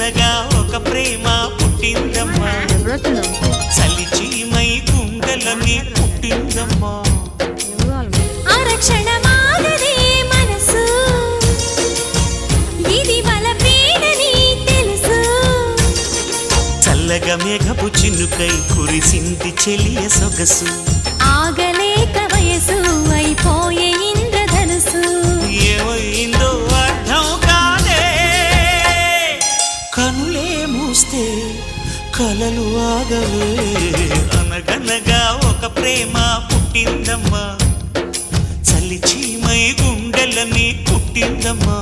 అనగనగా ఒక ప్రేమ పుట్టిందమ్మా చలిచీమై గుండెలని పుట్టిందమ్మా ఆరక్షణమాగదే మనసు ఇది వలపేడని తెలుసు చల్లగా మేఘపు చినుకై కురిసింది చెలియ సొగసు ఆగలేక వయసు అయిపోయే ఇంద్రధనుసు ఏమైందో అర్థం కాదే కనులే మూస్తే కలలు ఆగవే అనగనగా ఒక ప్రేమ పుట్టిందమ్మా చలిచీమై గుండెలని పుట్టిందమ్మా